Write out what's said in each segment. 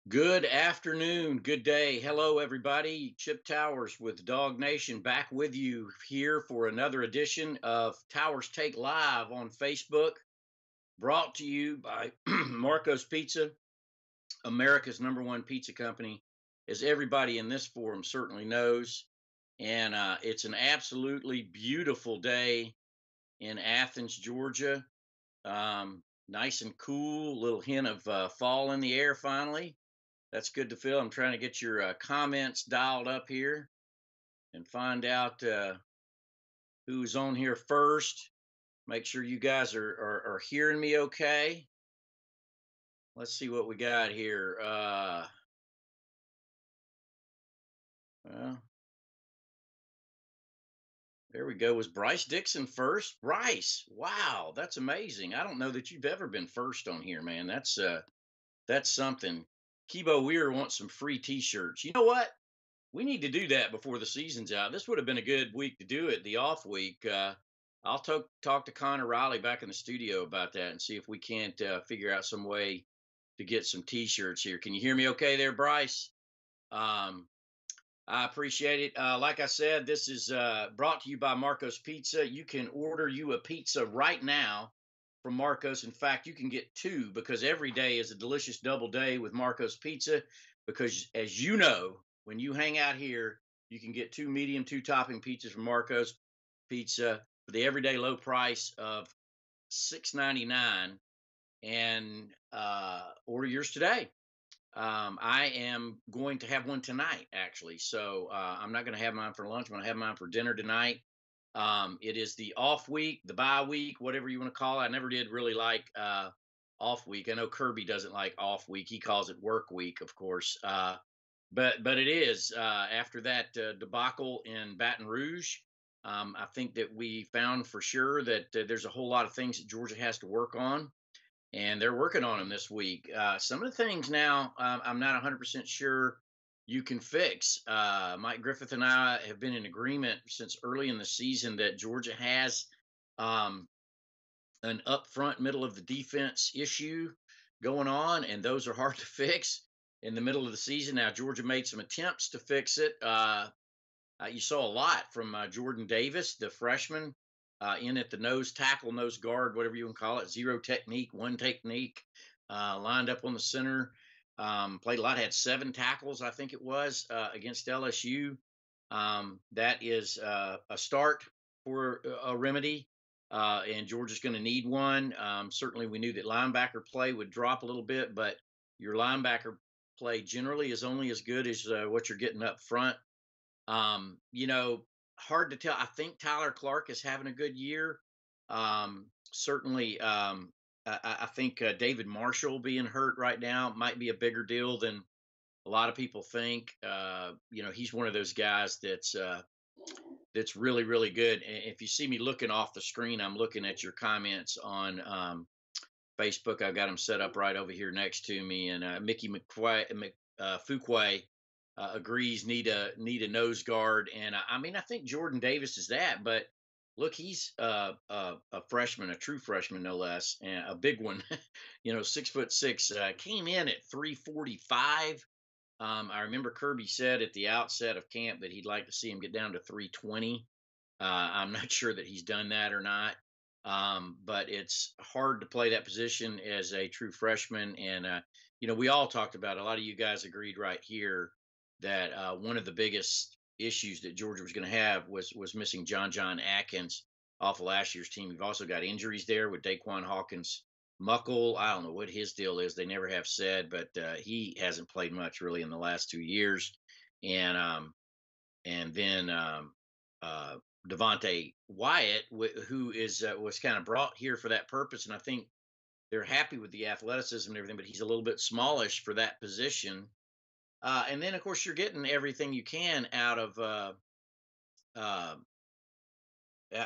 Good afternoon, good day. Hello, everybody. Chip Towers with Dog Nation back with you here for another edition of Towers Take Live on Facebook, brought to you by Marco's Pizza, America's #1 pizza company, as everybody in this forum certainly knows. And it's an absolutely beautiful day in Athens, Georgia. Nice and cool, little hint of fall in the air finally. That's good to feel. I'm trying to get your comments dialed up here and find out who's on here first. Make sure you guys are hearing me okay. Let's see what we got here. Well, there we go. Was Bryce Dixon first? Bryce, wow, that's amazing. I don't know that you've ever been first on here, man. That's something. Kibo Weir wants some free T-shirts. You know what? We need to do that before the season's out. This would have been a good week to do it, the off week. I'll talk to Connor Riley back in the studio about that and see if we can't figure out some way to get some T-shirts here. Can you hear me okay there, Bryce? Um, I appreciate it. Like I said, this is brought to you by Marco's Pizza. You can order you a pizza right now from Marco's. In fact, you can get two because every day is a delicious double day with Marco's Pizza. Because as you know, when you hang out here, you can get two medium, two topping pizzas from Marco's Pizza for the everyday low price of $6.99, and order yours today. I am going to have one tonight, actually. So I'm not going to have mine for lunch. I'm going to have mine for dinner tonight. It is the off week, the bye week, whatever you want to call it. I never did really like off week. I know Kirby doesn't like off week. He calls it work week, of course. But it is after that debacle in Baton Rouge. I think that we found for sure that there's a whole lot of things that Georgia has to work on, and they're working on them this week. Some of the things now I'm not 100% sure you can fix. Mike Griffith and I have been in agreement since early in the season that Georgia has um, an upfront middle of the defense issue going on, and those are hard to fix in the middle of the season. Now, Georgia made some attempts to fix it. You saw a lot from Jordan Davis, the freshman, in at the nose tackle, nose guard, whatever you want to call it, zero technique, one technique, lined up on the center. Played a lot, had 7 tackles, I think it was, against LSU. That is a start for a remedy, and Georgia's going to need one. Certainly, we knew that linebacker play would drop a little bit, but your linebacker play generally is only as good as what you're getting up front. You know, hard to tell. I think Tyler Clark is having a good year. Certainly, I think David Marshall being hurt right now might be a bigger deal than a lot of people think. He's one of those guys that's really, really good. And if you see me looking off the screen, I'm looking at your comments on Facebook. I've got them set up right over here next to me. And Mickey Fuquay agrees need a nose guard, and I mean I think Jordan Davis is that, but look, he's a freshman, a true freshman no less, and a big one. 6'6", came in at 345. I remember Kirby said at the outset of camp that he'd like to see him get down to 320. I'm not sure that he's done that or not. But it's hard to play that position as a true freshman. And, we all talked about, a lot of you guys agreed right here that one of the biggest issues that Georgia was going to have was missing John Atkins off of last year's team. We've also got injuries there with Daquan Hawkins Muckle. I don't know what his deal is. They never have said, but he hasn't played much really in the last 2 years. And then uh, Devonte Wyatt, who is was kind of brought here for that purpose, and I think they're happy with the athleticism and everything, but he's a little bit smallish for that position. And then, of course, you're getting everything you can uh,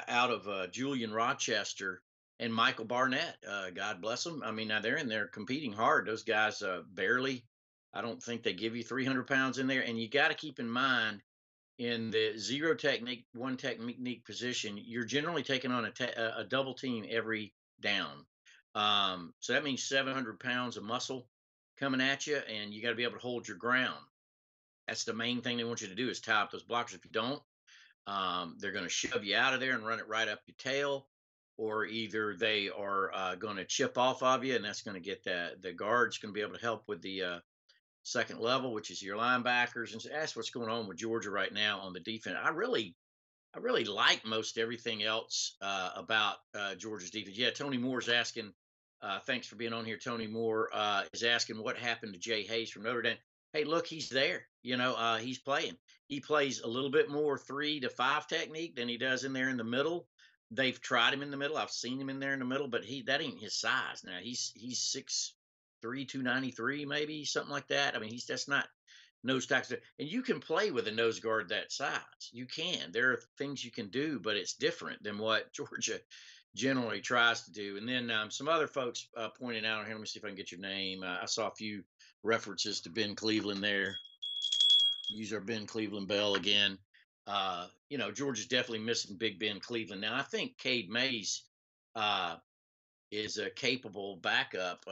out of Julian Rochester and Michael Barnett. God bless them. I mean, now they're in there competing hard. Those guys barely. I don't think they give you 300 pounds in there, and you got to keep in mind in the zero technique, one technique position, you're generally taking on a double team every down. So that means 700 pounds of muscle. coming at you, and you got to be able to hold your ground. That's the main thing they want you to do is tie up those blockers. If you don't, they're going to shove you out of there and run it right up your tail, or either they are going to chip off of you, and that's going to get the guards going to be able to help with the second level, which is your linebackers. And so that's what's going on with Georgia right now on the defense. I really like most everything else about Georgia's defense. Yeah, Tony Moore's asking. Thanks for being on here. Tony Moore is asking what happened to Jay Hayes from Notre Dame. Hey, look, he's there. He's playing. He plays a little bit more 3 to 5 technique than he does in there in the middle. They've tried him in the middle. I've seen him in there in the middle, but that ain't his size. Now he's 6'3", 293, maybe something like that. I mean, that's not nose tackles. And you can play with a nose guard that size. You can. There are things you can do, but it's different than what Georgia generally tries to do. And then some other folks pointing out here. Let me see if I can get your name. I saw a few references to Ben Cleveland there. Use our Ben Cleveland bell again. Georgia's definitely missing Big Ben Cleveland. Now, I think Cade Mays uh, is a capable backup,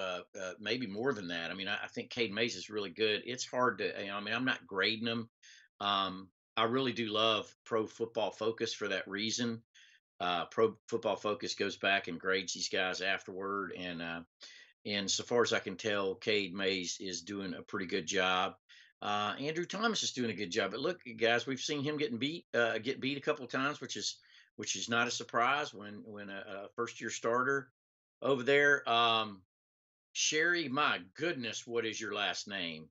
maybe more than that. I mean, I think Cade Mays is really good. It's hard to, I mean, I'm not grading him. I really do love Pro Football Focus for that reason. Pro Football Focus goes back and grades these guys afterward, and so far as I can tell, Cade Mays is doing a pretty good job. Andrew Thomas is doing a good job. But look, guys, we've seen him get beat a couple of times, which is not a surprise when a first year starter over there. Sherry, my goodness, what is your last name?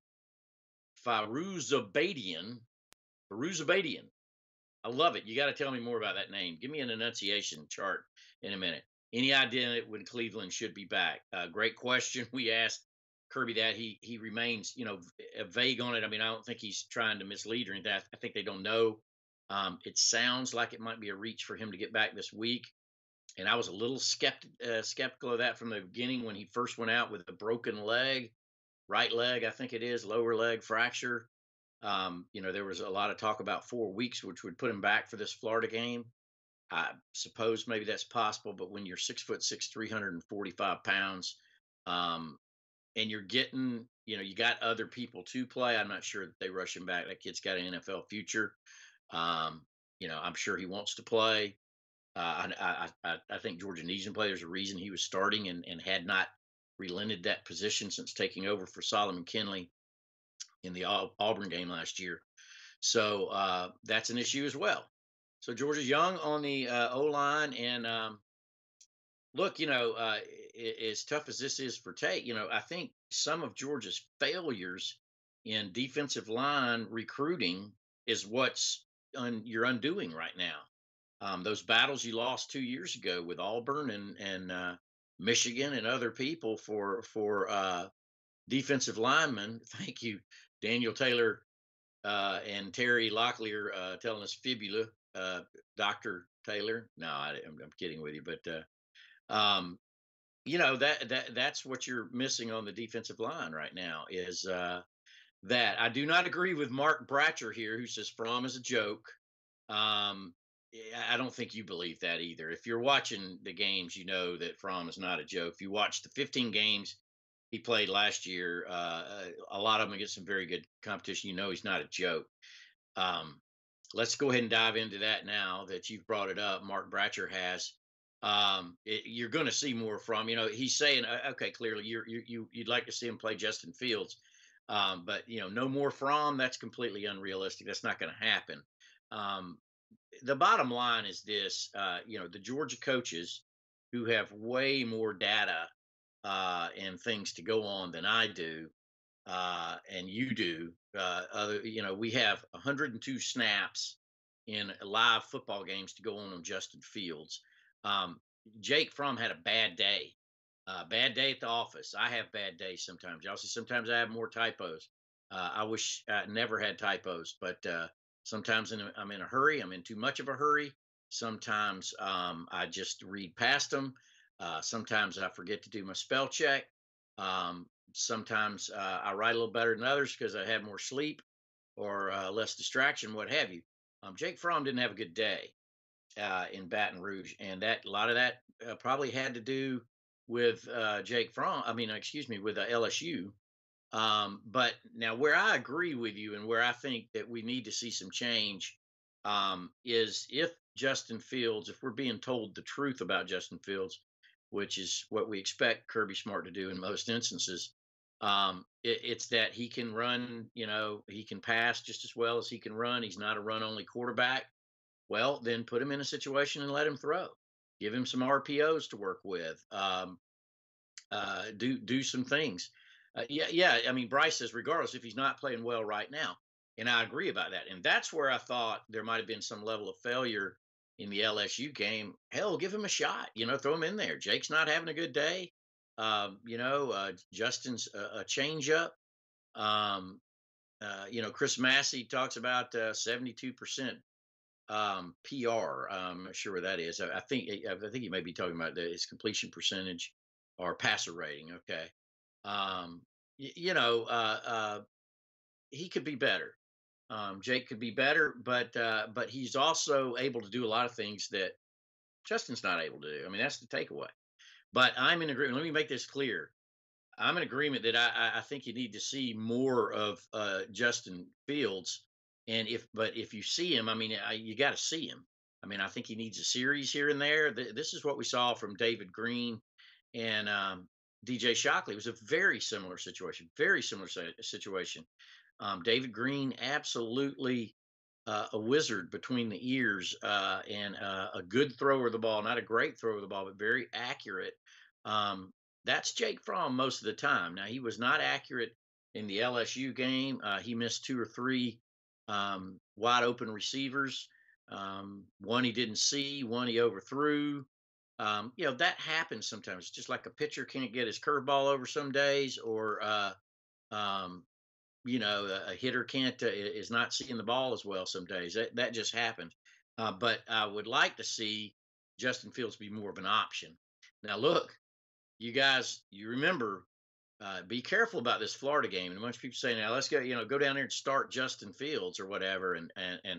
Faruzabadian. Faruzabadian. I love it. You got to tell me more about that name. Give me an enunciation chart in a minute. Any idea when Cleveland should be back? Great question. We asked Kirby that. He remains, vague on it. I mean, I don't think he's trying to mislead or anything. I think they don't know. It sounds like it might be a reach for him to get back this week. And I was a little skeptical of that from the beginning when he first went out with a broken leg, right leg, I think it is, lower leg fracture. There was a lot of talk about 4 weeks, which would put him back for this Florida game. I suppose maybe that's possible, but when you're 6'6", 345 pounds, and you're getting, you got other people to play, I'm not sure that they rush him back. That kid's got an NFL future. I'm sure he wants to play. I think Georgia needs him to play. There's a reason he was starting and had not relented that position since taking over for Solomon Kinley in the Auburn game last year. So that's an issue as well. So Georgia's young on the O-line. And look, as tough as this is for Tate, I think some of Georgia's failures in defensive line recruiting is what's you're undoing right now. Those battles you lost 2 years ago with Auburn and Michigan and other people for defensive linemen. Thank you, Daniel Taylor and Terry Locklear telling us fibula, Dr. Taylor. No, I'm kidding with you, but that's what you're missing on the defensive line right now is that. I do not agree with Mark Bratcher here, who says Fromm is a joke. I don't think you believe that either. If you're watching the games, you know that Fromm is not a joke. If you watch the 15 games he played last year, a lot of them against some very good competition, he's not a joke. Let's go ahead and dive into that now that you've brought it up. Mark Bratcher has. You're going to see more from. He's saying, okay, clearly you'd like to see him play Justin Fields, but no more Fromm. That's completely unrealistic. That's not going to happen. The bottom line is this: the Georgia coaches who have way more data and things to go on than I do, and you do. We have 102 snaps in live football games to go on Justin Fields. Jake Fromm had a bad day. Bad day at the office. I have bad days sometimes. Y'all see, sometimes I have more typos. I wish I never had typos, but sometimes I'm in a hurry. I'm in too much of a hurry. Sometimes I just read past them. Sometimes I forget to do my spell check. Sometimes I write a little better than others because I have more sleep or less distraction, what have you. Jake Fromm didn't have a good day in Baton Rouge, and a lot of that probably had to do with Jake Fromm. With LSU. But now, where I agree with you and where I think that we need to see some change is if Justin Fields, if we're being told the truth about Justin Fields, which is what we expect Kirby Smart to do in most instances, it's that he can run, he can pass just as well as he can run. He's not a run only quarterback. Well, then put him in a situation and let him throw. Give him some RPOs to work with. Do some things. Yeah. I mean, Bryce says regardless if he's not playing well right now, and I agree about that. And that's where I thought there might have been some level of failure in the LSU game. Hell, give him a shot. Throw him in there. Jake's not having a good day. Justin's a changeup. Um, Chris Massey talks about 72% PR. I'm not sure where that is. I think he may be talking about his completion percentage or passer rating. Okay. Um, y- you know, uh, uh, he could be better. Jake could be better, but he's also able to do a lot of things that Justin's not able to do. I mean, that's the takeaway. But I'm in agreement. Let me make this clear. I'm in agreement that I think you need to see more of Justin Fields, and if you see him, I mean, you got to see him. I mean, I think he needs a series here and there. This is what we saw from David Green and DJ Shockley. It was a very similar situation. Very similar situation. David Green, absolutely a wizard between the ears, and a good thrower of the ball, not a great thrower of the ball, but very accurate. Um, that's Jake Fromm most of the time. Now, he was not accurate in the LSU game. He missed two or three wide open receivers. One he didn't see, one he overthrew. That happens sometimes. Just like a pitcher can't get his curveball over some days, or um, a hitter can't is not seeing the ball as well some days. That just happens. But I would like to see Justin Fields be more of an option. Now, look, you guys, you remember, be careful about this Florida game. And a bunch of people say, now let's go, go down there and start Justin Fields or whatever. And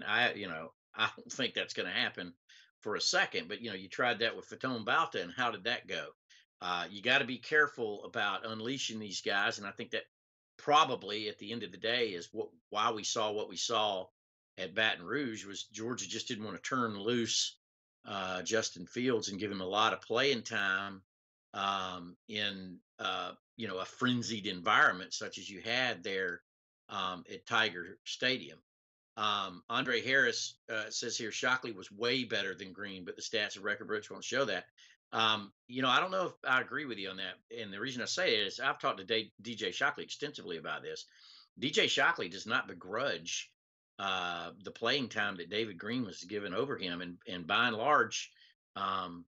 I don't think that's going to happen for a second. But you tried that with Fatone Balta, and how did that go? You got to be careful about unleashing these guys, and I think that probably at the end of the day is why we saw what we saw at Baton Rouge was Georgia just didn't want to turn loose Justin Fields and give him a lot of playing time in a frenzied environment such as you had there at Tiger Stadium. Andre Harris says here Shockley was way better than Green, but the stats of record books won't show that. I don't know if I agree with you on that. And the reason I say it is I've talked to DJ Shockley extensively about this. DJ Shockley does not begrudge the playing time that David Green was given over him, and by and large, um,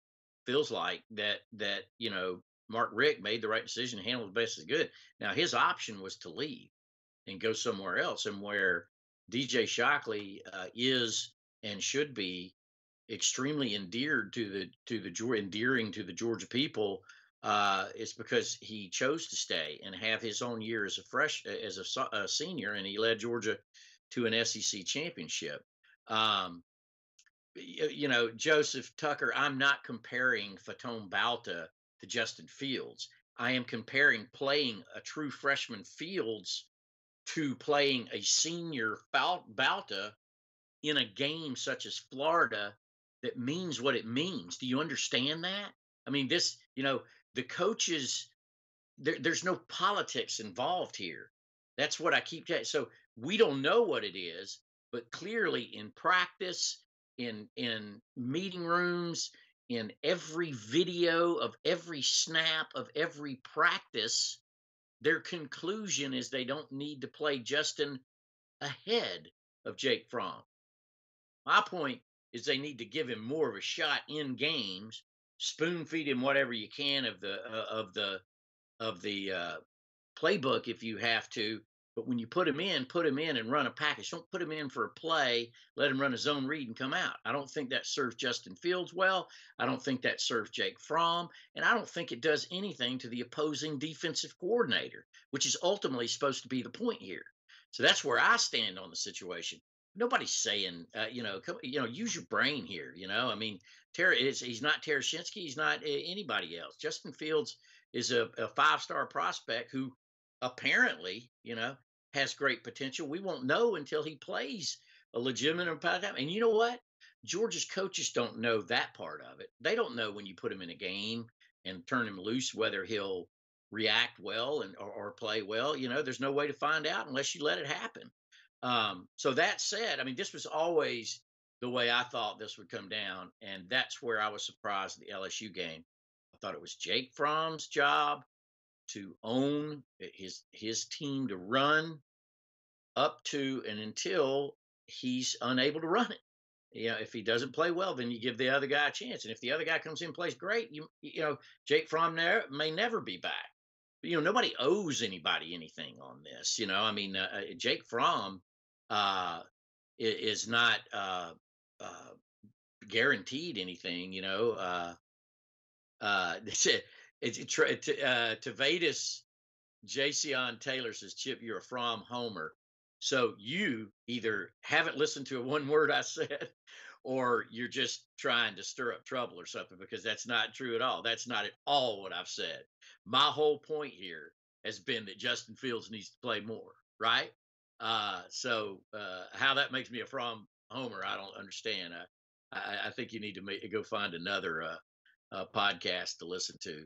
feels like that Mark Richt made the right decision to handle the best as good. Now his option was to leave and go somewhere else, and where DJ Shockley is and should be extremely endeared endearing to the Georgia people. It's because he chose to stay and have his own year as a senior, and he led Georgia to an SEC championship. Um, Joseph Tucker, I'm not comparing Fatone Balta to Justin Fields. I am comparing playing a true freshman Fields to playing a senior Balta in a game such as Florida that means what it means. Do you understand that? I mean, the coaches, there's no politics involved here. That's what I keep saying. So we don't know what it is, but clearly in practice, in meeting rooms, in every video of every snap of every practice, their conclusion is they don't need to play Justin ahead of Jake Fromm. My point is they need to give him more of a shot in games, spoon feed him whatever you can of the playbook if you have to. But when you put him in and run a package. Don't put him in for a play. Let him run a zone read and come out. I don't think that serves Justin Fields well. I don't think that serves Jake Fromm. And I don't think it does anything to the opposing defensive coordinator, which is ultimately supposed to be the point here. So that's where I stand on the situation. Nobody's saying, use your brain here. I mean, he's not Tarashinsky. He's not anybody else. Justin Fields is a five-star prospect who apparently, has great potential. We won't know until he plays a legitimate amount of time. And you know what? Georgia's coaches don't know that part of it. They don't know when you put him in a game and turn him loose whether he'll react well or play well. There's no way to find out unless you let it happen. So that said, I mean, this was always the way I thought this would come down, and that's where I was surprised at the LSU game. I thought it was Jake Fromm's job to own his team, to run up to and until he's unable to run it. If he doesn't play well, then you give the other guy a chance. And if the other guy comes in and plays great, Jake Fromm may never be back. But, nobody owes anybody anything on this. I mean, Jake Fromm is not uh, guaranteed anything. Tavares Jason Taylor says, Chip, you're a Fromm homer. So you either haven't listened to a one word I said, or you're just trying to stir up trouble or something, because that's not true at all. That's not at all what I've said. My whole point here has been that Justin Fields needs to play more, right? So how that makes me a Fromm homer, I don't understand. I think you need to go find another podcast to listen to.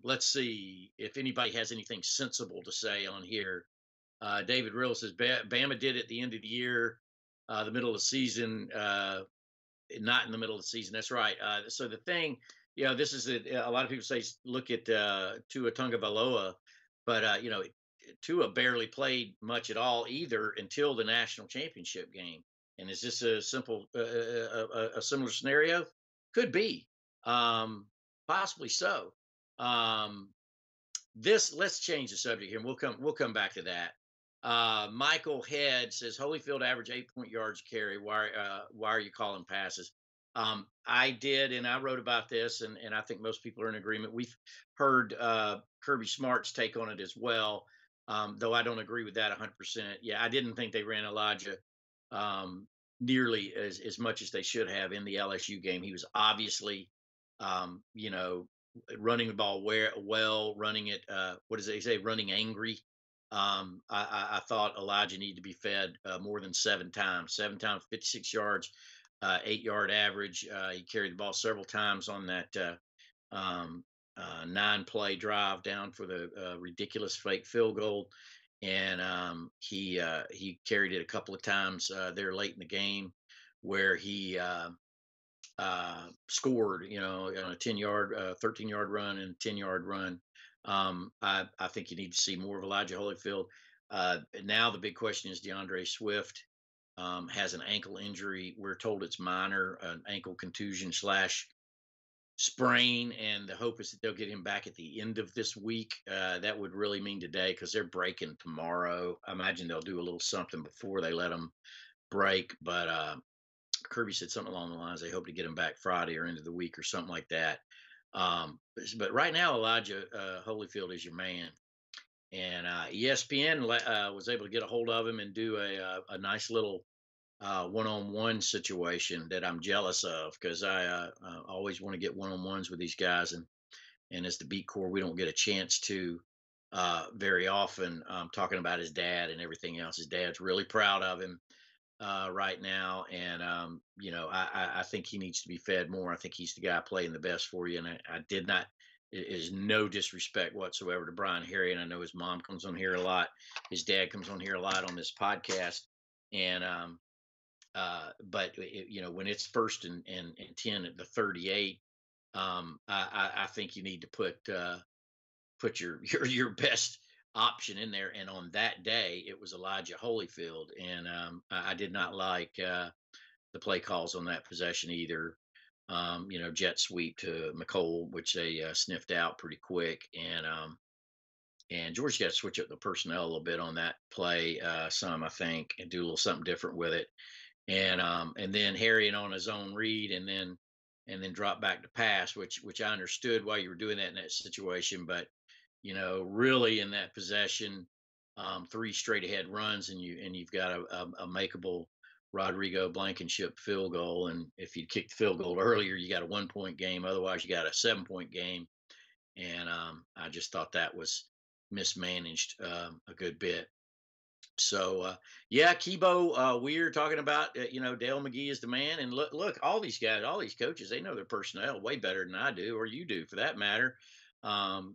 Let's see if anybody has anything sensible to say on here. David Rill says Bama did at the end of the year, the middle of the season, not in the middle of the season. That's right. So the thing, this is a lot of people say look at Tua Tagovailoa, but Tua barely played much at all either until the national championship game. And is this a similar scenario? Could be, possibly so. Let's change the subject here, and we'll come back to that. Michael Head says Holyfield averaged 8 yards carry. Why are you calling passes? I did, and I wrote about this, and I think most people are in agreement. We've heard Kirby Smart's take on it as well, though I don't agree with that 100%. Yeah, I didn't think they ran Elijah nearly as much as they should have in the LSU game. He was obviously, running the ball well, running it. What does they say? Running angry. I thought Elijah needed to be fed more than 7 times. 56 yards, 8-yard average. He carried the ball several times on that 9-play drive down for the ridiculous fake field goal, and he carried it a couple of times there late in the game where he scored, on a 10-yard, 13-yard run and 10-yard run. I think you need to see more of Elijah Holyfield. Now the big question is DeAndre Swift has an ankle injury. We're told it's minor, an ankle contusion / sprain, and the hope is that they'll get him back at the end of this week. That would really mean today, because they're breaking tomorrow. I imagine they'll do a little something before they let him break, but Kirby said something along the lines they hope to get him back Friday or into the week or something like that. But right now, Elijah Holyfield is your man, and ESPN was able to get a hold of him and do a nice little one-on-one situation that I'm jealous of, because I always want to get one-on-ones with these guys, and as the beat core, we don't get a chance to very often. Talking about his dad and everything else. His dad's really proud of him right now, and I think he needs to be fed more. I think he's the guy playing the best for you, and I did not. It is no disrespect whatsoever to Brian Harry, and I know his mom comes on here a lot. His dad comes on here a lot on this podcast, and but when it's 1st and 10 at the 38, I think you need to put your best option in there. And on that day, it was Elijah Holyfield, and I did not like the play calls on that possession either. Jet sweep to McCole, which they sniffed out pretty quick, and George got to switch up the personnel a little bit on that play, some I think, and do a little something different with it. And then Harry on his own read, and then drop back to pass, which I understood why you were doing that in that situation, but really in that possession, 3 straight ahead runs, and you've got a makeable Rodrigo Blankenship field goal, and if you'd kicked the field goal earlier, you got a 1-point game. Otherwise, you got a 7-point game, and I just thought that was mismanaged a good bit. So yeah, Kibo, we're talking about Dale McGee is the man, and look, all these guys, all these coaches, they know their personnel way better than I do, or you do for that matter. I'm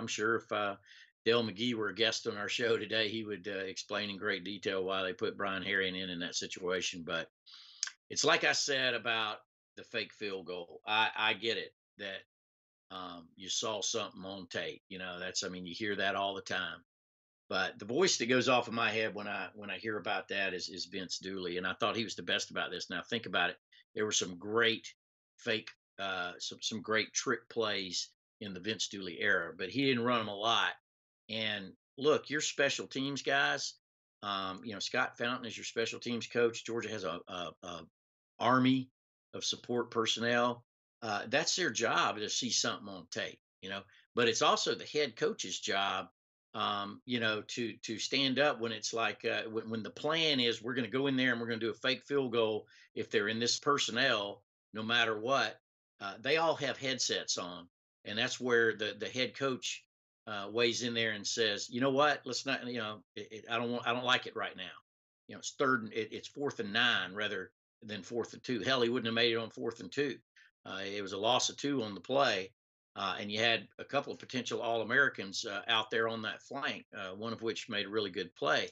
sure if Dale McGee were a guest on our show today, he would explain in great detail why they put Brian Herrien in that situation. But it's like I said about the fake field goal. I get it that you saw something on tape. That's, I mean, you hear that all the time. But the voice that goes off in my head when I hear about that is Vince Dooley, and I thought he was the best about this. Now think about it, there were some great fake, some great trick plays in the Vince Dooley era, but he didn't run them a lot. And look, your special teams guys, Scott Fountain is your special teams coach. Georgia has a army of support personnel. That's their job to see something on tape, but it's also the head coach's job to stand up when it's like when the plan is we're going to go in there and we're going to do a fake field goal. If they're in this personnel, no matter what, they all have headsets on, and that's where the head coach weighs in there and says, you know what, let's not, I don't like it right now. It's it's 4th and 9 rather than 4th and 2. Hell, he wouldn't have made it on 4th and 2. It was a loss of 2 on the play. And you had a couple of potential All-Americans out there on that flank, one of which made a really good play,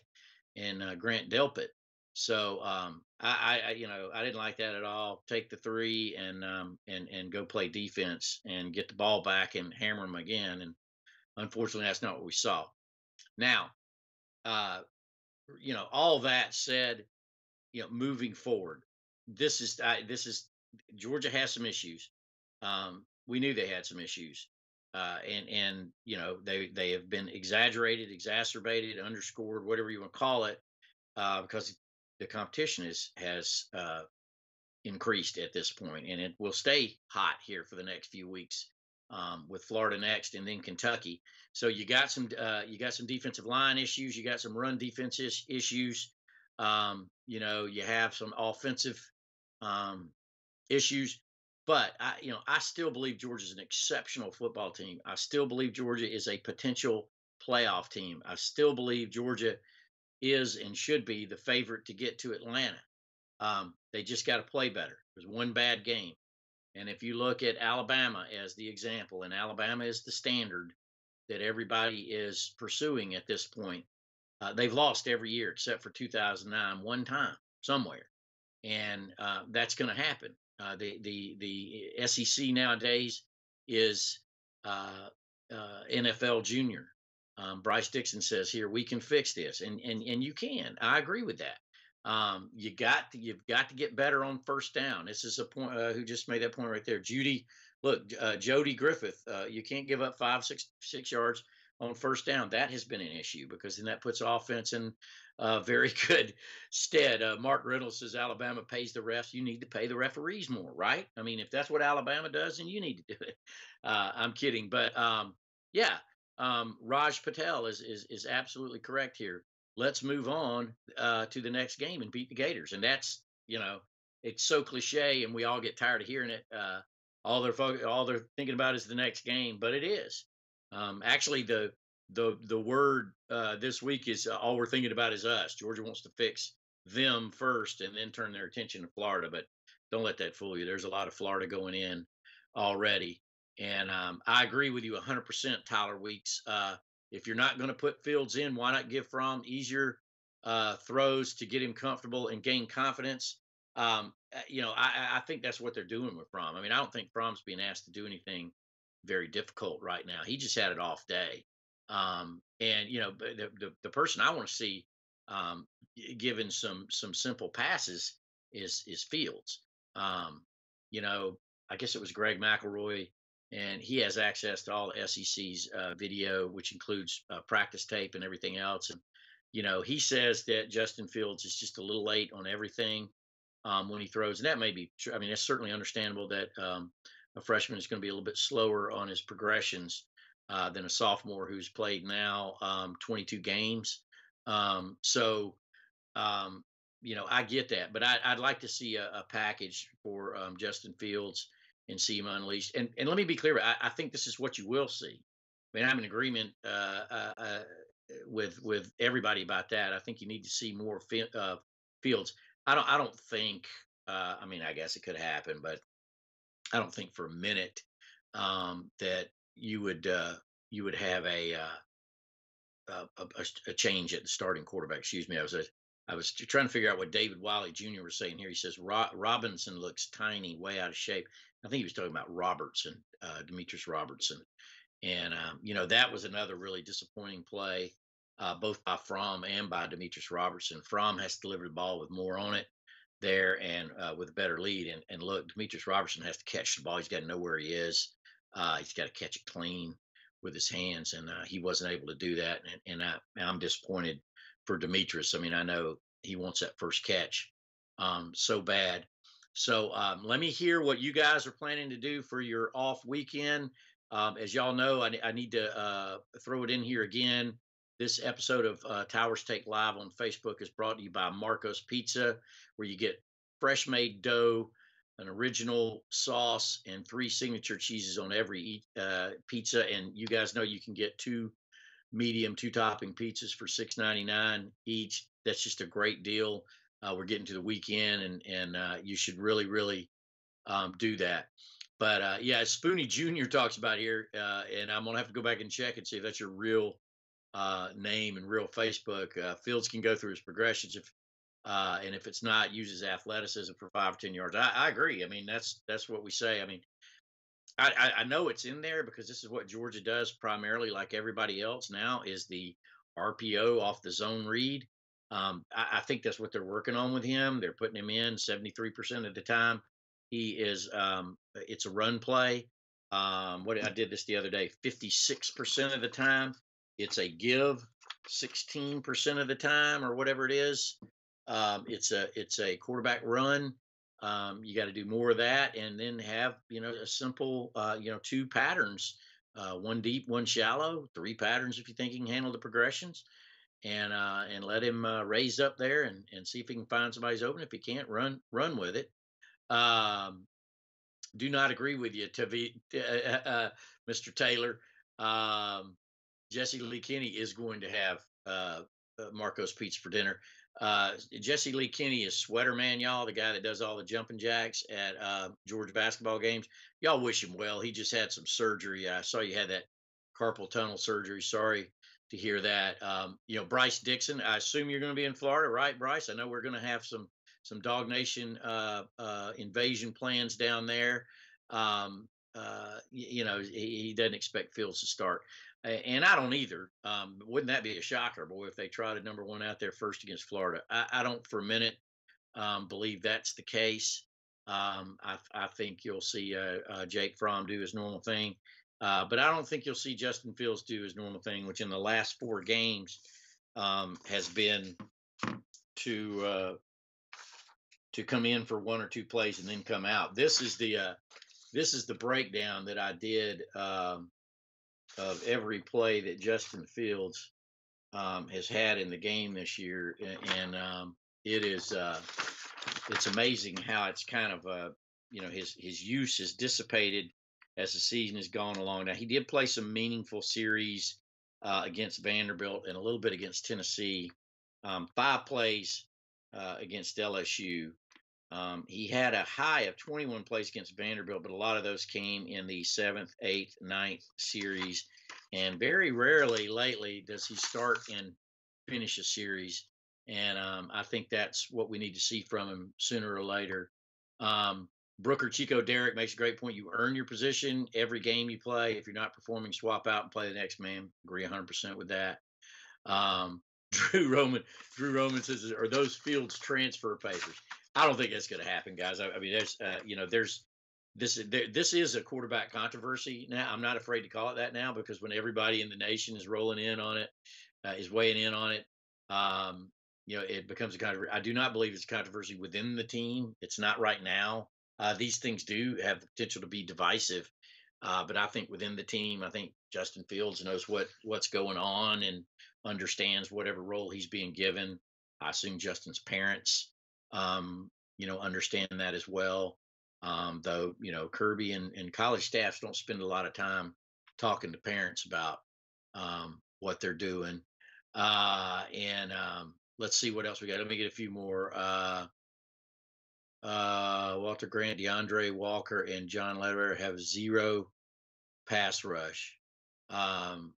and Grant Delpit. So I didn't like that at all. Take the 3 and go play defense and get the ball back and hammer them again. And unfortunately, that's not what we saw. Now, uh, all that said, moving forward, this is Georgia has some issues. We knew they had some issues, and they have been exaggerated, exacerbated, underscored, whatever you want to call it, because the competition has increased at this point, and it will stay hot here for the next few weeks, with Florida next, and then Kentucky. So you got some defensive line issues, you got some run defense issues, you have some offensive um, issues. But I still believe Georgia's an exceptional football team. I still believe Georgia is a potential playoff team. I still believe Georgia is and should be the favorite to get to Atlanta. They just got to play better. There's one bad game. And if you look at Alabama as the example, and Alabama is the standard that everybody is pursuing at this point, they've lost every year except for 2009, one time somewhere, and that's going to happen. The SEC nowadays is NFL junior. Bryce Dixon says here we can fix this, and you can. I agree with that. You've got to get better on first down. This is a point who just made that point right there. Jody Griffith. You can't give up 5, 6 yards on first down. That has been an issue because then that puts offense in very good stead. Mark Reynolds says Alabama pays the refs. You need to pay the referees more, right? I mean, if that's what Alabama does, then you need to do it. I'm kidding, but yeah, Raj Patel is absolutely correct here. Let's move on to the next game and beat the Gators, and that's it's so cliche, and we all get tired of hearing it. All they're thinking about is the next game, but it is. Actually, the word this week is all we're thinking about is us. Georgia wants to fix them first and then turn their attention to Florida, but don't let that fool you. There's a lot of Florida going in already, and I agree with you 100%, Tyler Weeks. If you're not going to put Fields in, why not give Fromm easier throws to get him comfortable and gain confidence? I think that's what they're doing with Fromm. I mean, I don't think Fromm's being asked to do anything very difficult right now. He just had an off day. And the person I want to see given some simple passes is Fields. I guess it was Greg McElroy, and he has access to all the SEC's video, which includes practice tape and everything else. And he says that Justin Fields is just a little late on everything when he throws, and that may be true. I mean, it's certainly understandable that a freshman is going to be a little bit slower on his progressions than a sophomore who's played now 22 games. So, I get that, but I'd like to see a package for Justin Fields and see him unleashed. And let me be clear, I think this is what you will see. I mean, I'm in agreement with everybody about that. I think you need to see more Fields. I don't think. I mean, I guess it could happen, but I don't think for a minute that you would have a change at the starting quarterback. Excuse me. I was trying to figure out what David Wiley Jr. was saying here. He says Robinson looks tiny, way out of shape. I think he was talking about Robertson, Demetrius Robertson. And that was another really disappointing play, both by Fromm and by Demetrius Robertson. Fromm has to deliver the ball with more on it there and with a better lead. And look, Demetrius Robertson has to catch the ball. He's got to know where he is. He's got to catch it clean with his hands, and he wasn't able to do that. I'm disappointed for Demetrius. I mean, I know he wants that first catch so bad. So let me hear what you guys are planning to do for your off weekend. As y'all know, I need to throw it in here again. This episode of Towers Take Live on Facebook is brought to you by Marco's Pizza, where you get fresh made dough, an original sauce, and 3 signature cheeses on every pizza. And you guys know you can get 2 medium 2-topping pizzas for $6.99 each. That's just a great deal. We're getting to the weekend, and you should really do that. But yeah, Spoonie Jr. talks about here, and I'm gonna have to go back and check and see if that's your real name and real Facebook. Fields can go through his progressions and if it's not, uses athleticism for 5 or 10 yards. I agree. I mean, that's what we say. I mean, I know it's in there because this is what Georgia does primarily, like everybody else now, is the RPO off the zone read. I think that's what they're working on with him. They're putting him in 73% of the time. He is. It's a run play. What I did this the other day. 56% of the time, it's a give. 16% of the time, or whatever it is, it's a quarterback run. You got to do more of that, and then have a simple 2 patterns, 1 deep, 1 shallow, 3 patterns if you think he can handle the progressions, and let him raise up there and see if he can find somebody's open. If he can't, run with it. Um, do not agree with you, Mr. Taylor. Jesse Lee Kinney is going to have Marco's Pizza for dinner. Jesse Lee Kinney is Sweater Man, y'all, the guy that does all the jumping jacks at Georgia basketball games. Y'all wish him well. He just had some surgery. I saw you had that carpal tunnel surgery. Sorry to hear that. Bryce Dixon, I assume you're going to be in Florida, right, Bryce? I know we're going to have some Dog Nation invasion plans down there. He doesn't expect Fields to start. And I don't either. Wouldn't that be a shocker, boy, if they trotted number 1 out there first against Florida? I don't for a minute believe that's the case. I think you'll see Jake Fromm do his normal thing. But I don't think you'll see Justin Fields do his normal thing, which in the last 4 games has been to come in for 1 or 2 plays and then come out. This is the breakdown that I did of every play that Justin Fields has had in the game this year, and it's amazing how it's kind of his use is dissipated as the season has gone along. Now, he did play some meaningful series against Vanderbilt and a little bit against Tennessee. 5 plays against LSU. He had a high of 21 plays against Vanderbilt, but a lot of those came in the 7th, 8th, 9th series. And very rarely lately does he start and finish a series. And I think that's what we need to see from him sooner or later. Brooker Chico Derek makes a great point. You earn your position every game you play. If you're not performing, swap out and play the next man. Agree 100% with that. Drew Roman says, "Are those Fields transfer papers?" I don't think that's going to happen, guys. I mean, this is a quarterback controversy now. I'm not afraid to call it that now, because when everybody in the nation is rolling in on it, is weighing in on it, it becomes a controversy. I do not believe it's a controversy within the team. It's not right now. These things do have the potential to be divisive, but I think within the team, I think Justin Fields knows what's going on and understands whatever role he's being given. I assume Justin's parents, understand that as well. Though, Kirby and college staffs don't spend a lot of time talking to parents about what they're doing. And let's see what else we got. Let me get a few more. Walter Grant, DeAndre Walker, and John Ledbetter have zero pass rush. Um,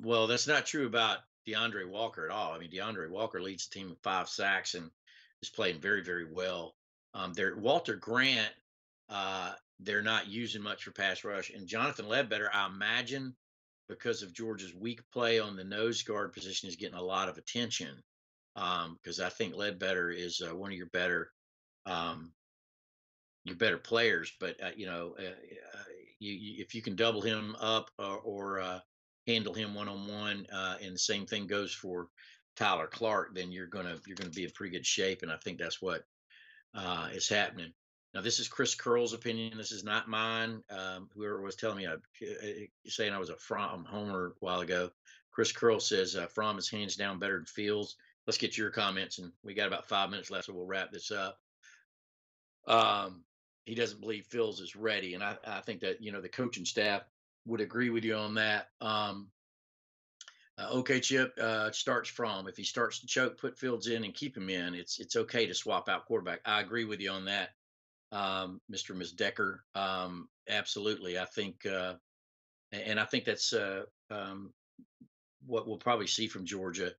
well, that's not true about DeAndre Walker at all. I mean, DeAndre Walker leads the team with 5 sacks and is playing very, very well. There, Walter Grant, they're not using much for pass rush, and Jonathan Ledbetter, I imagine, because of Georgia's weak play on the nose guard position, is getting a lot of attention. Because I think Ledbetter is one of um, your better players. But if you can double him up or handle him one on one, and the same thing goes for Tyler Clark, then you're gonna be in pretty good shape. And I think that's what is happening. Now, this is Chris Curl's opinion. This is not mine. Whoever was telling me, saying I was a Fromm homer a while ago. Chris Curl says Fromm is hands down better than Fields. Let's get your comments, and we got about 5 minutes left, so we'll wrap this up. He doesn't believe Fields is ready, and I think that the coaching staff would agree with you on that. Okay, Chip starts from. If he starts to choke, put Fields in and keep him in. It's okay to swap out quarterback. I agree with you on that, Mr. Ms. Decker. Absolutely, I think, and I think that's what we'll probably see from Georgia.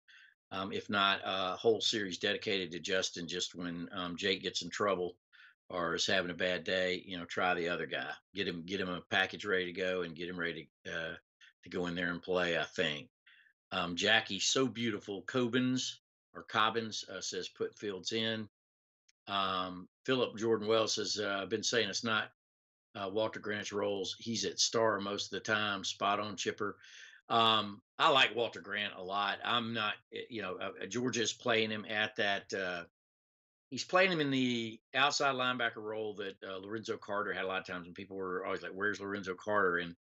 If not a whole series dedicated to Justin, just when Jake gets in trouble or is having a bad day, try the other guy. Get him a package ready to go and get him ready to go in there and play. I think. Jackie, so beautiful. Cobbins says put Fields in. Philip Jordan Wells says, I've been saying it's not Walter Grant's roles. He's at star most of the time. Spot on, Chipper. I like Walter Grant a lot. I'm not, Georgia's playing him at that. He's playing him in the outside linebacker role that Lorenzo Carter had a lot of times when people were always like, where's Lorenzo Carter? And,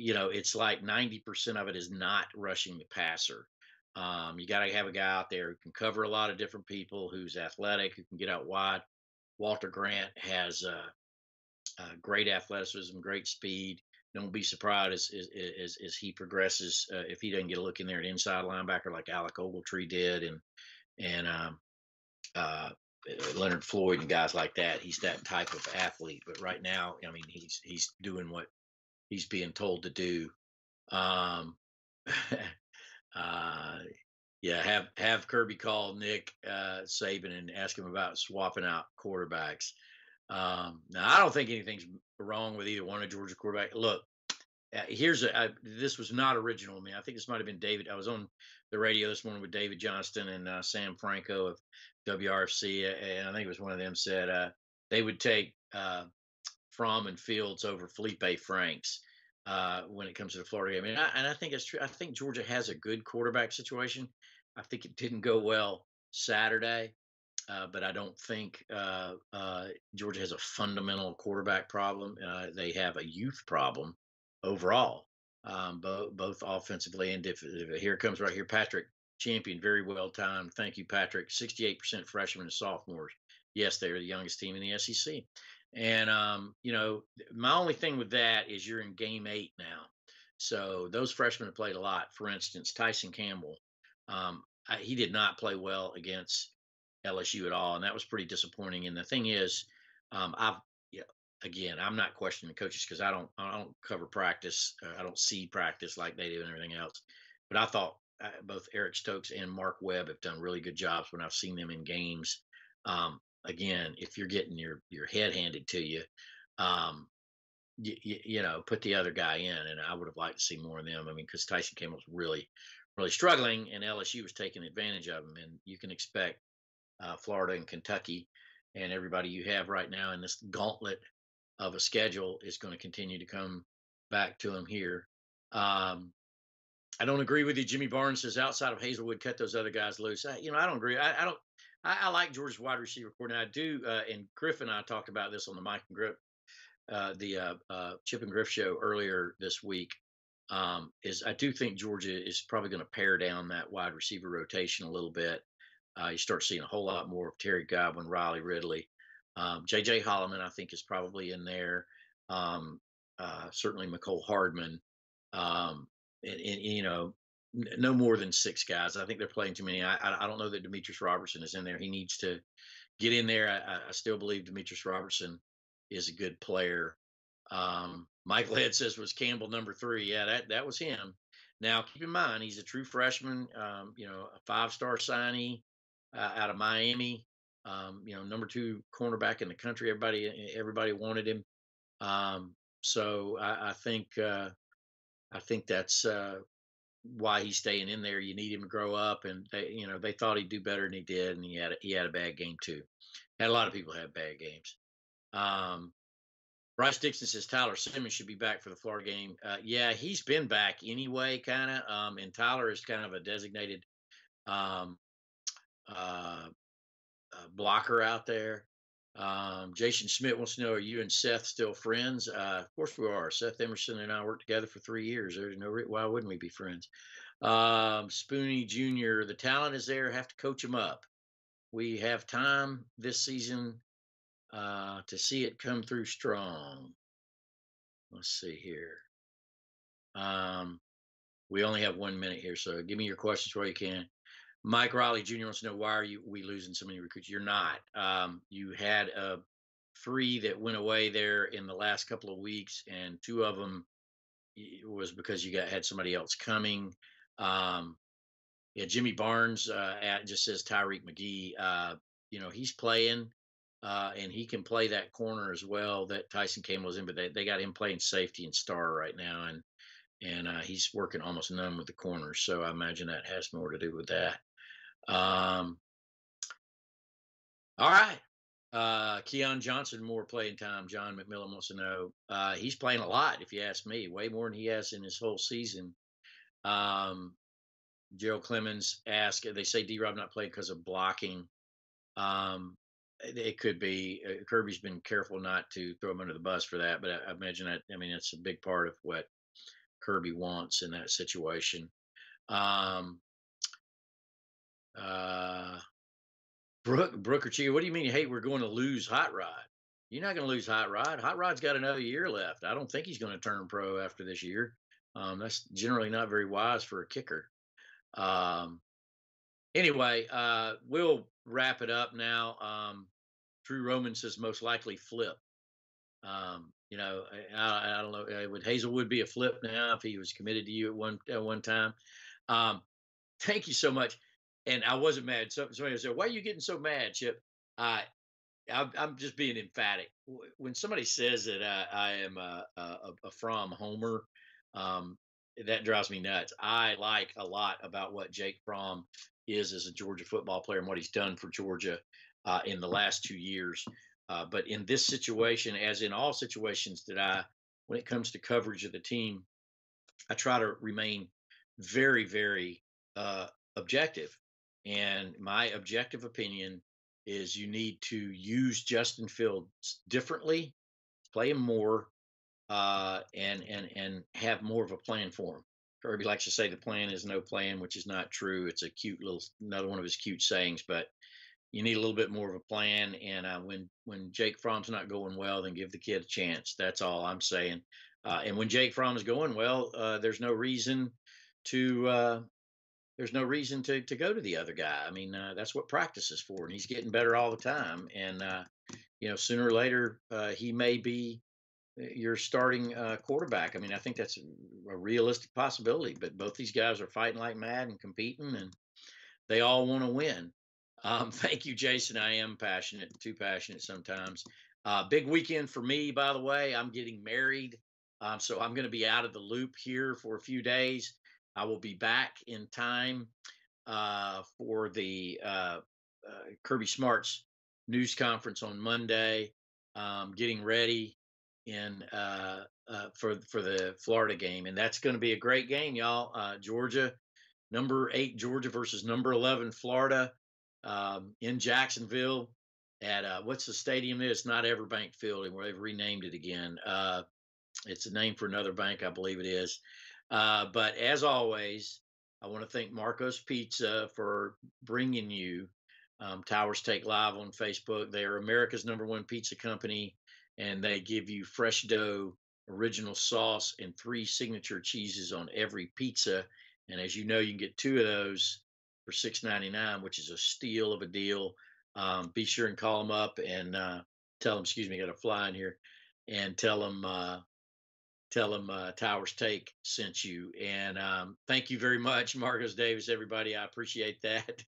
it's like 90% of it is not rushing the passer. You got to have a guy out there who can cover a lot of different people, who's athletic, who can get out wide. Walter Grant has great athleticism, great speed. Don't be surprised as he progresses if he doesn't get a look in there at inside linebacker like Alec Ogletree did, and uh, Leonard Floyd and guys like that. He's that type of athlete. But right now, I mean, he's doing what he's being told to do. Um, uh, yeah, have Kirby call Nick Saban and ask him about swapping out quarterbacks. Now, I don't think anything's wrong with either one of Georgia quarterback. Look, this was not original to me. I think this might have been David. I was on the radio this morning with David Johnston and Sam Franco of WRFC, and I think it was one of them said they would take Fromm and Fields over Felipe Franks when it comes to the Florida game. And I think it's true. I think Georgia has a good quarterback situation. I think it didn't go well Saturday, but I don't think Georgia has a fundamental quarterback problem. They have a youth problem overall, both offensively and defensively. Here comes right here, Patrick Champion, very well timed. Thank you, Patrick. 68% freshmen and sophomores. Yes, they're the youngest team in the SEC. And my only thing with that is you're in game 8 now, so those freshmen have played a lot. For instance, Tyson Campbell, he did not play well against LSU at all, and that was pretty disappointing. And the thing is, I've yeah, again, I'm not questioning the coaches because I don't cover practice, I don't see practice like they do and everything else. But I thought both Eric Stokes and Mark Webb have done really good jobs when I've seen them in games. Again, if you're getting your head handed to you, um, put the other guy in, and I would have liked to see more of them. I mean, because Tyson Campbell was really, really struggling, and LSU was taking advantage of him, and you can expect Florida and Kentucky and everybody you have right now in this gauntlet of a schedule is going to continue to come back to him here. I don't agree with you. Jimmy Barnes says outside of Hazelwood, cut those other guys loose. I don't agree. I don't. I like Georgia's wide receiver core, and I do. And Griff and I talked about this on the Mike and Griff, the Chip and Griff show earlier this week. Is I do think Georgia is probably going to pare down that wide receiver rotation a little bit. You start seeing a whole lot more of Terry Godwin, Riley Ridley. J.J. Holloman, I think, is probably in there. Certainly McCole Hardman. Um, and no more than six guys. I think they're playing too many. I don't know that Demetrius Robertson is in there. He needs to get in there. I still believe Demetrius Robertson is a good player. Michael Head says, was Campbell number three? Yeah, that was him. Now keep in mind he's a true freshman. A 5-star signee out of Miami. Number two cornerback in the country. Everybody wanted him. So I think that's why he's staying in there. You need him to grow up, and they thought he'd do better than he did, and he had a bad game too. Had a lot of people have bad games. Um, Bryce Dixon says Tyler Simmons should be back for the Florida game. Yeah, he's been back anyway, kind of. And Tyler is kind of a designated um, uh, blocker out there. Jason Schmidt wants to know: are you and Seth still friends? Of course we are. Seth Emerson and I worked together for 3 years. There's why wouldn't we be friends? Spoonie Jr. The talent is there. Have to coach him up. We have time this season to see it come through strong. Let's see here. We only have 1 minute here, so give me your questions where you can. Mike Riley Jr. wants to know why we losing so many recruits. You're not. You had 3 that went away there in the last couple of weeks, and 2 of them was because you had somebody else coming. Yeah, Jimmy Barnes just says Tyreek McGee. He's playing, and he can play that corner as well that Tyson Campbell's in, but they got him playing safety and star right now, and he's working almost none with the corners. So I imagine that has more to do with that. All right. Keon Johnson, more playing time. John McMillan wants to know. He's playing a lot, if you ask me, way more than he has in his whole season. Gerald Clemens asked, they say D-Rob not playing because of blocking. It could be. Kirby's been careful not to throw him under the bus for that, but I imagine that. I mean, it's a big part of what Kirby wants in that situation. Brooker Chica, what do you mean? Hey, we're going to lose Hot Rod? You're not going to lose Hot Rod. Hot Rod's got another year left. I don't think he's going to turn pro after this year. That's generally not very wise for a kicker. Anyway, we'll wrap it up now. Drew Roman says most likely flip. I don't know. Would Hazelwood be a flip now if he was committed to you at one time? Thank you so much. And I wasn't mad. Somebody said, "Why are you getting so mad, Chip?" I'm just being emphatic. When somebody says that I am a Fromm homer, that drives me nuts. I like a lot about what Jake Fromm is as a Georgia football player and what he's done for Georgia in the last 2 years. But in this situation, as in all situations when it comes to coverage of the team, I try to remain very, very objective. And my objective opinion is you need to use Justin Fields differently, play him more, and have more of a plan for him. Kirby likes to say the plan is no plan, which is not true. It's a cute another one of his cute sayings, but you need a little bit more of a plan. And when Jake Fromm's not going well, then give the kid a chance. That's all I'm saying. And when Jake Fromm is going well, there's no reason to go to the other guy. I mean, that's what practice is for, and he's getting better all the time. And sooner or later, he may be your starting quarterback. I mean, I think that's a realistic possibility. But both these guys are fighting like mad and competing, and they all want to win. Thank you, Jason. I am passionate, too passionate sometimes. Big weekend for me, by the way. I'm getting married, so I'm going to be out of the loop here for a few days. I will be back in time for the Kirby Smart's news conference on Monday. Getting ready for the Florida game, and that's going to be a great game, y'all. Georgia, number 8 Georgia versus number 11 Florida in Jacksonville at what's the stadium? It's not Everbank Field anymore. They've renamed it again. It's a name for another bank, I believe it is. But as always, I want to thank Marco's Pizza for bringing you Towers Take Live on Facebook. They are America's #1 pizza company, and they give you fresh dough original sauce, and 3 signature cheeses on every pizza. And as you know, you can get 2 of those for 6.99, which is a steal of a deal. Be sure and call them up and tell them, excuse me, got a fly in here, and tell them Towers Take sent you. And thank you very much, Marcos Davis, everybody. I appreciate that.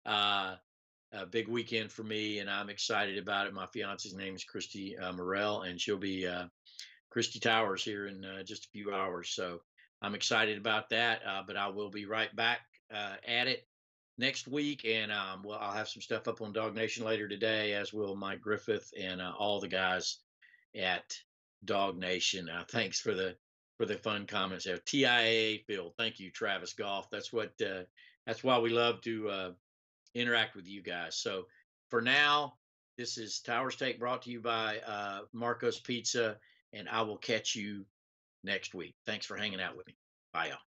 Uh, a big weekend for me, and I'm excited about it. My fiance's name is Christy Morel, and she'll be Christy Towers here in just a few hours. So I'm excited about that. But I will be right back at it next week, and well, I'll have some stuff up on Dog Nation later today, as will Mike Griffith and all the guys at Dog Nation. Thanks for the fun comments there. TIAA Field. Thank you, Travis Golf. That's why we love to interact with you guys. So for now, this is Towers Take brought to you by Marco's Pizza, and I will catch you next week. Thanks for hanging out with me. Bye, y'all.